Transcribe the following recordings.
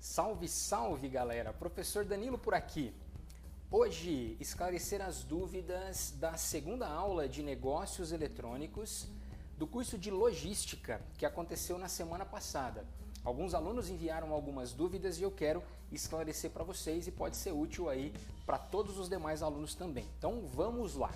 Salve, salve galera! Professor Danilo por aqui. Hoje esclarecer as dúvidas da segunda aula de negócios eletrônicos do curso de logística que aconteceu na semana passada. Alguns alunos enviaram algumas dúvidas e eu quero esclarecer para vocês e pode ser útil aí para todos os demais alunos também. Então vamos lá!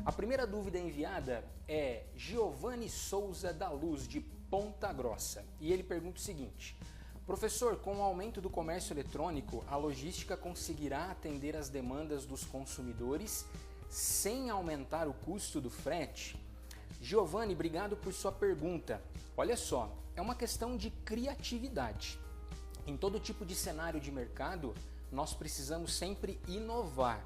A primeira dúvida enviada é Giovanni Souza da Luz, de Ponta Grossa. E ele pergunta o seguinte: professor, com o aumento do comércio eletrônico, a logística conseguirá atender as demandas dos consumidores sem aumentar o custo do frete? Giovanni, obrigado por sua pergunta. Olha só, é uma questão de criatividade. Em todo tipo de cenário de mercado, nós precisamos sempre inovar.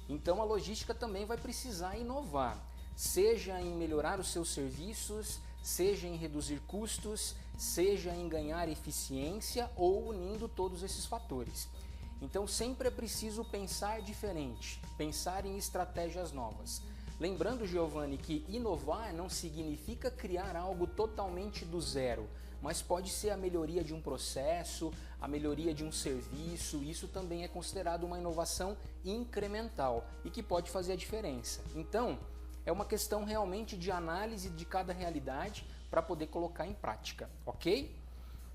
Então a logística também vai precisar inovar, seja em melhorar os seus serviços, seja em reduzir custos, seja em ganhar eficiência ou unindo todos esses fatores. Então sempre é preciso pensar diferente, pensar em estratégias novas. Lembrando, Giovanni, que inovar não significa criar algo totalmente do zero, mas pode ser a melhoria de um processo, a melhoria de um serviço. Isso também é considerado uma inovação incremental e que pode fazer a diferença. Então, é uma questão realmente de análise de cada realidade para poder colocar em prática, ok?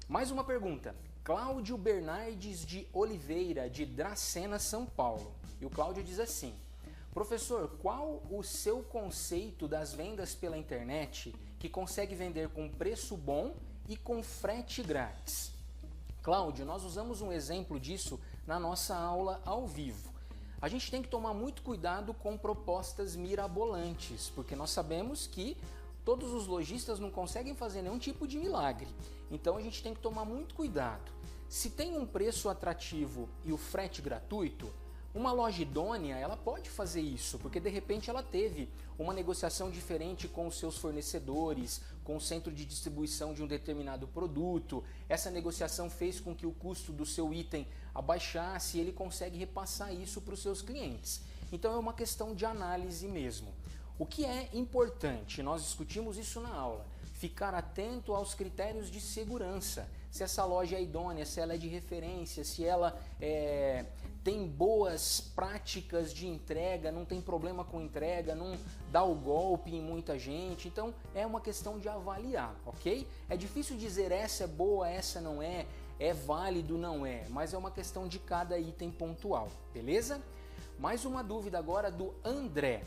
Mais uma pergunta. Cláudio Bernardes de Oliveira, de Dracena, São Paulo. E o Cláudio diz assim: professor, qual o seu conceito das vendas pela internet que consegue vender com preço bom e com frete grátis? Cláudio, nós usamos um exemplo disso na nossa aula ao vivo. A gente tem que tomar muito cuidado com propostas mirabolantes, porque nós sabemos que todos os lojistas não conseguem fazer nenhum tipo de milagre. Então a gente tem que tomar muito cuidado. Se tem um preço atrativo e o frete gratuito, uma loja idônea, ela pode fazer isso, porque de repente ela teve uma negociação diferente com os seus fornecedores, com o centro de distribuição de um determinado produto. Essa negociação fez com que o custo do seu item abaixasse e ele consegue repassar isso para os seus clientes. Então é uma questão de análise mesmo. O que é importante, nós discutimos isso na aula, ficar atento aos critérios de segurança. Se essa loja é idônea, se ela é de referência, se ela tem boas práticas de entrega, não tem problema com entrega, não dá o golpe em muita gente. Então é uma questão de avaliar, ok? É difícil dizer essa é boa, essa não é válido, não é, mas é uma questão de cada item pontual, beleza? Mais uma dúvida agora do André.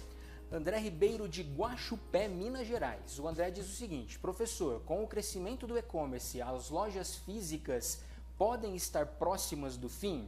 André Ribeiro de Guaxupé, Minas Gerais. O André diz o seguinte: professor, com o crescimento do e-commerce, as lojas físicas podem estar próximas do fim?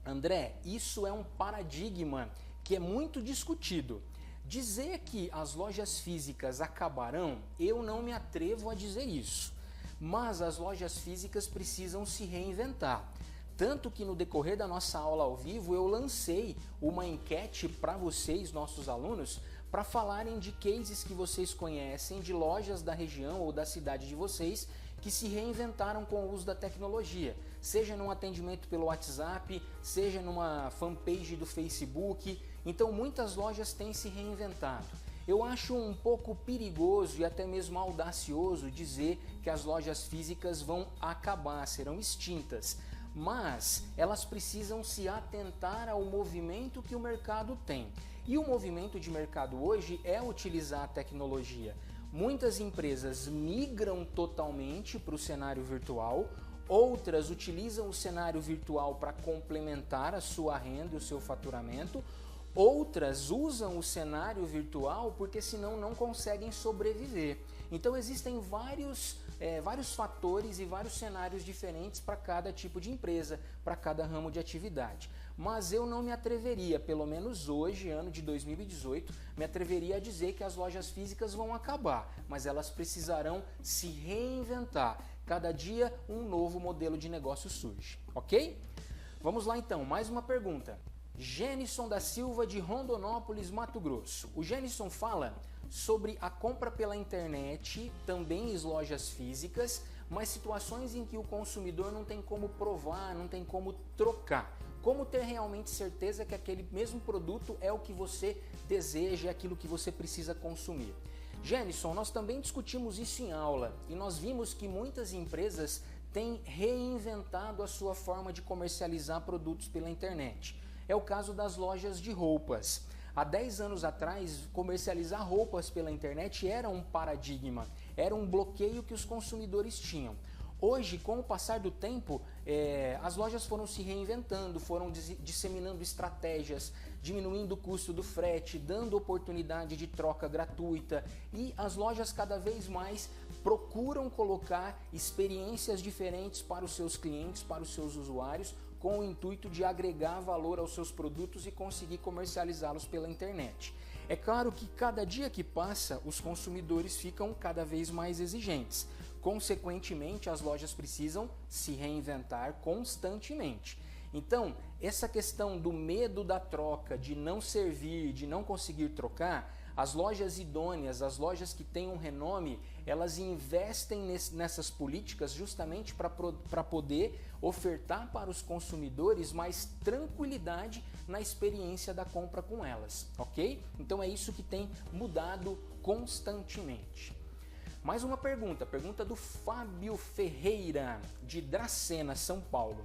André, isso é um paradigma que é muito discutido. Dizer que as lojas físicas acabarão, eu não me atrevo a dizer isso. Mas as lojas físicas precisam se reinventar. Tanto que no decorrer da nossa aula ao vivo eu lancei uma enquete para vocês, nossos alunos, para falarem de cases que vocês conhecem, de lojas da região ou da cidade de vocês que se reinventaram com o uso da tecnologia, seja num atendimento pelo WhatsApp, seja numa fanpage do Facebook. Então muitas lojas têm se reinventado. Eu acho um pouco perigoso e até mesmo audacioso dizer que as lojas físicas vão acabar, serão extintas. Mas elas precisam se atentar ao movimento que o mercado tem. E o movimento de mercado hoje é utilizar a tecnologia. Muitas empresas migram totalmente para o cenário virtual, outras utilizam o cenário virtual para complementar a sua renda e o seu faturamento, outras usam o cenário virtual porque senão não conseguem sobreviver. Então existem vários fatores e vários cenários diferentes para cada tipo de empresa, para cada ramo de atividade. Mas eu não me atreveria, pelo menos hoje, ano de 2018, me atreveria a dizer que as lojas físicas vão acabar, mas elas precisarão se reinventar. Cada dia um novo modelo de negócio surge, ok? Vamos lá então, mais uma pergunta. Genison da Silva, de Rondonópolis, Mato Grosso. O Genison fala sobre a compra pela internet, também em lojas físicas, mas situações em que o consumidor não tem como provar, não tem como trocar. Como ter realmente certeza que aquele mesmo produto é o que você deseja, é aquilo que você precisa consumir. Jenison, nós também discutimos isso em aula e nós vimos que muitas empresas têm reinventado a sua forma de comercializar produtos pela internet. É o caso das lojas de roupas. Há 10 anos atrás, comercializar roupas pela internet era um paradigma, era um bloqueio que os consumidores tinham. Hoje, com o passar do tempo, as lojas foram se reinventando, foram disseminando estratégias, diminuindo o custo do frete, dando oportunidade de troca gratuita, e as lojas cada vez mais procuram colocar experiências diferentes para os seus clientes, para os seus usuários, com o intuito de agregar valor aos seus produtos e conseguir comercializá-los pela internet. É claro que cada dia que passa, os consumidores ficam cada vez mais exigentes. Consequentemente, as lojas precisam se reinventar constantemente. Então, essa questão do medo da troca, de não servir, de não conseguir trocar, as lojas idôneas, as lojas que têm um renome, elas investem nessas políticas justamente para poder ofertar para os consumidores mais tranquilidade na experiência da compra com elas, ok? Então é isso que tem mudado constantemente. Mais uma pergunta do Fábio Ferreira, de Dracena, São Paulo.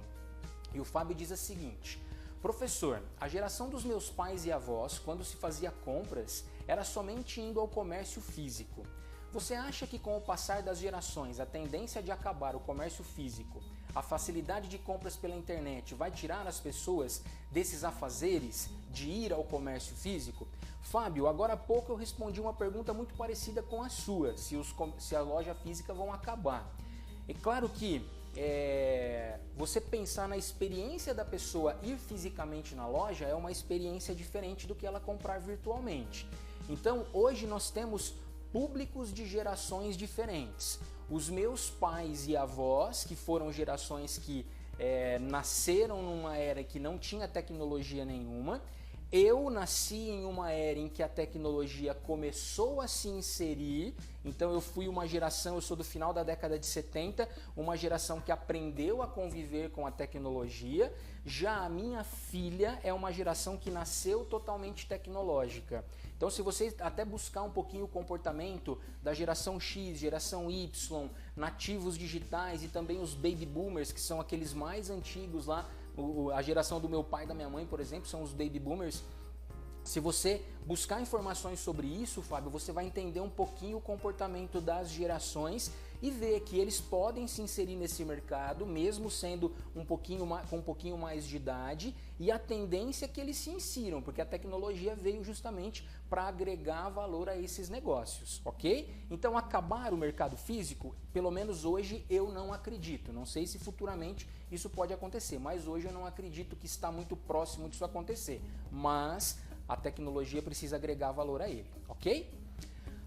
E o Fábio diz a seguinte: professor, a geração dos meus pais e avós, quando se fazia compras, era somente indo ao comércio físico. Você acha que com o passar das gerações, a tendência de acabar o comércio físico, a facilidade de compras pela internet vai tirar as pessoas desses afazeres de ir ao comércio físico? Fábio, agora há pouco eu respondi uma pergunta muito parecida com a sua, se a loja física vão acabar. É claro que você pensar na experiência da pessoa ir fisicamente na loja é uma experiência diferente do que ela comprar virtualmente. Então, hoje nós temos públicos de gerações diferentes. Os meus pais e avós, que foram gerações que nasceram numa era que não tinha tecnologia nenhuma. Eu nasci em uma era em que a tecnologia começou a se inserir, então eu fui uma geração, eu sou do final da década de 70, uma geração que aprendeu a conviver com a tecnologia. Já a minha filha é uma geração que nasceu totalmente tecnológica. Então, se você até buscar um pouquinho o comportamento da geração X, geração Y, nativos digitais e também os baby boomers, que são aqueles mais antigos lá, a geração do meu pai e da minha mãe, por exemplo, são os baby boomers. Se você buscar informações sobre isso, Fábio, você vai entender um pouquinho o comportamento das gerações e ver que eles podem se inserir nesse mercado, mesmo sendo com um pouquinho mais de idade, e a tendência é que eles se insiram, porque a tecnologia veio justamente para agregar valor a esses negócios, ok? Então, acabar o mercado físico, pelo menos hoje, eu não acredito. Não sei se futuramente isso pode acontecer, mas hoje eu não acredito que está muito próximo disso acontecer. Mas a tecnologia precisa agregar valor a ele, ok?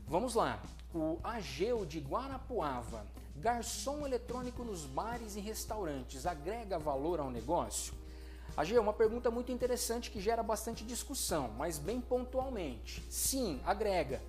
Vamos lá. O Ageu de Guarapuava. Garçom eletrônico nos bares e restaurantes agrega valor ao negócio? Ageu, uma pergunta muito interessante que gera bastante discussão, mas bem pontualmente. Sim, agrega.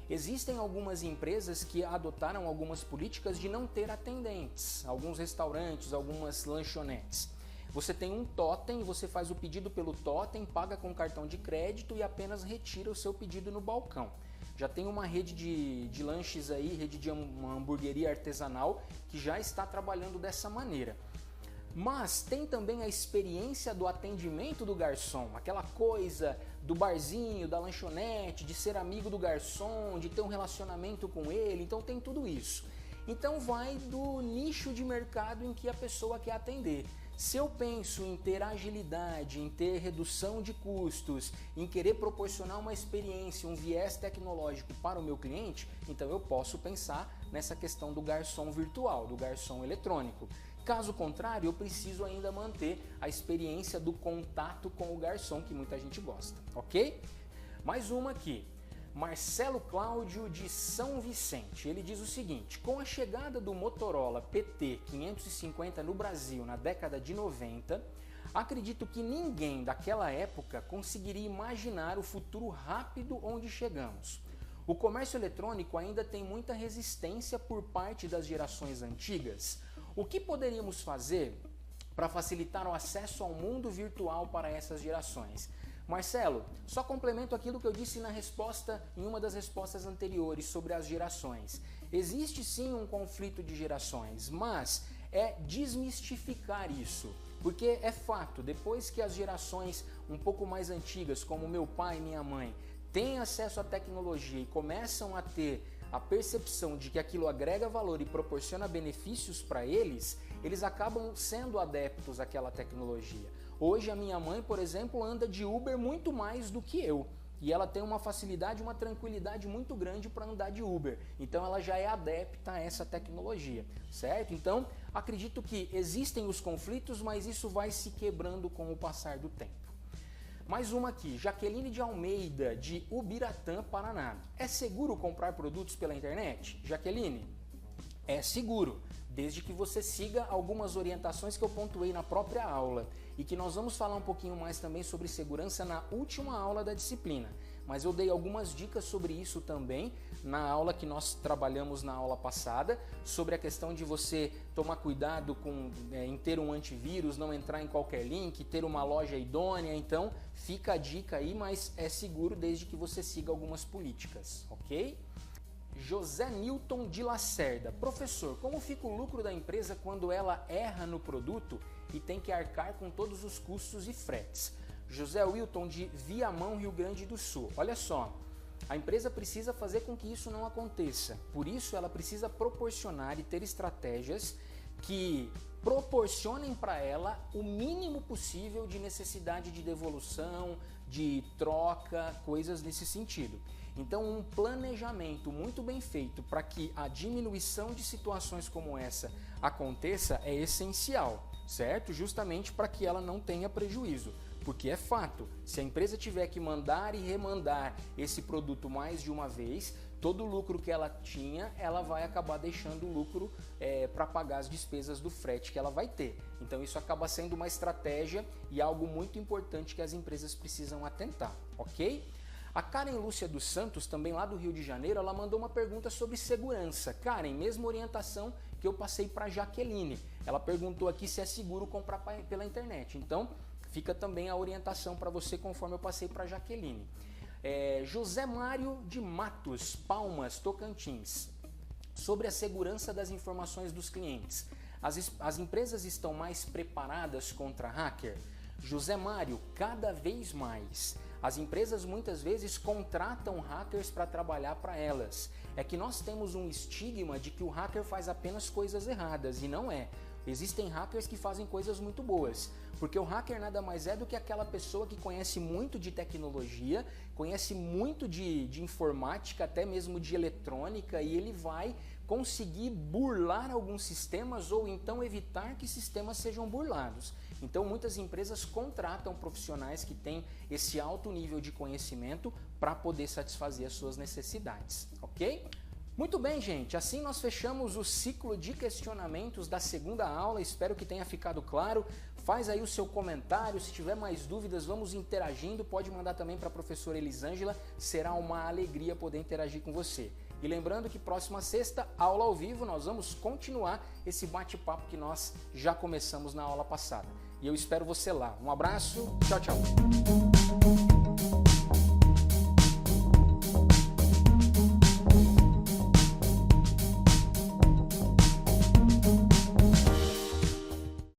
Existem algumas empresas que adotaram algumas políticas de não ter atendentes, alguns restaurantes, algumas lanchonetes. Você tem um totem, você faz o pedido pelo totem, paga com cartão de crédito e apenas retira o seu pedido no balcão. Já tem uma rede de lanches aí, rede de uma hamburgueria artesanal que já está trabalhando dessa maneira. Mas tem também a experiência do atendimento do garçom, aquela coisa do barzinho, da lanchonete, de ser amigo do garçom, de ter um relacionamento com ele, então tem tudo isso. Então vai do nicho de mercado em que a pessoa quer atender. Se eu penso em ter agilidade, em ter redução de custos, em querer proporcionar uma experiência, um viés tecnológico para o meu cliente, então eu posso pensar nessa questão do garçom virtual, do garçom eletrônico. Caso contrário, eu preciso ainda manter a experiência do contato com o garçom, que muita gente gosta, ok? Mais uma aqui. Marcelo Cláudio de São Vicente, ele diz o seguinte: com a chegada do Motorola PT 550 no Brasil na década de 90, acredito que ninguém daquela época conseguiria imaginar o futuro rápido onde chegamos. O comércio eletrônico ainda tem muita resistência por parte das gerações antigas. O que poderíamos fazer para facilitar o acesso ao mundo virtual para essas gerações? Marcelo, só complemento aquilo que eu disse em uma das respostas anteriores sobre as gerações. Existe sim um conflito de gerações, mas é desmistificar isso. Porque é fato, depois que as gerações um pouco mais antigas, como meu pai e minha mãe, têm acesso à tecnologia e começam a ter a percepção de que aquilo agrega valor e proporciona benefícios para eles, eles acabam sendo adeptos àquela tecnologia. Hoje a minha mãe, por exemplo, anda de Uber muito mais do que eu. E ela tem uma facilidade, uma tranquilidade muito grande para andar de Uber. Então ela já é adepta a essa tecnologia, certo? Então acredito que existem os conflitos, mas isso vai se quebrando com o passar do tempo. Mais uma aqui, Jaqueline de Almeida, de Ubiratã, Paraná. É seguro comprar produtos pela internet? Jaqueline, é seguro, desde que você siga algumas orientações que eu pontuei na própria aula e que nós vamos falar um pouquinho mais também sobre segurança na última aula da disciplina. Mas eu dei algumas dicas sobre isso também na aula que nós trabalhamos na aula passada, sobre a questão de você tomar cuidado em ter um antivírus, não entrar em qualquer link, ter uma loja idônea. Então fica a dica aí, mas é seguro desde que você siga algumas políticas, ok? José Newton de Lacerda. Professor, como fica o lucro da empresa quando ela erra no produto e tem que arcar com todos os custos e fretes? José Wilton de Viamão, Rio Grande do Sul. Olha só, a empresa precisa fazer com que isso não aconteça. Por isso ela precisa proporcionar e ter estratégias que proporcionem para ela o mínimo possível de necessidade de devolução, de troca, coisas nesse sentido. Então, um planejamento muito bem feito para que a diminuição de situações como essa aconteça é essencial, certo? Justamente para que ela não tenha prejuízo. Porque é fato, se a empresa tiver que mandar e remandar esse produto mais de uma vez, todo o lucro que ela tinha, ela vai acabar deixando o lucro para pagar as despesas do frete que ela vai ter. Então isso acaba sendo uma estratégia e algo muito importante que as empresas precisam atentar, ok? A Karen Lúcia dos Santos, também lá do Rio de Janeiro, ela mandou uma pergunta sobre segurança. Karen, mesma orientação que eu passei para a Jaqueline. Ela perguntou aqui se é seguro comprar pela internet. Então, fica também a orientação para você conforme eu passei para a Jaqueline. José Mário de Matos, Palmas, Tocantins. Sobre a segurança das informações dos clientes. As empresas estão mais preparadas contra hacker? José Mário, cada vez mais. As empresas muitas vezes contratam hackers para trabalhar para elas. É que nós temos um estigma de que o hacker faz apenas coisas erradas, e não é. Existem hackers que fazem coisas muito boas, porque o hacker nada mais é do que aquela pessoa que conhece muito de tecnologia, conhece muito de informática, até mesmo de eletrônica, e ele vai conseguir burlar alguns sistemas ou então evitar que sistemas sejam burlados. Então muitas empresas contratam profissionais que têm esse alto nível de conhecimento para poder satisfazer as suas necessidades, ok? Muito bem, gente, assim nós fechamos o ciclo de questionamentos da segunda aula, espero que tenha ficado claro. Faz aí o seu comentário, se tiver mais dúvidas, vamos interagindo, pode mandar também para a professora Elisângela, será uma alegria poder interagir com você. E lembrando que próxima sexta, aula ao vivo, nós vamos continuar esse bate-papo que nós já começamos na aula passada. E eu espero você lá. Um abraço, tchau, tchau.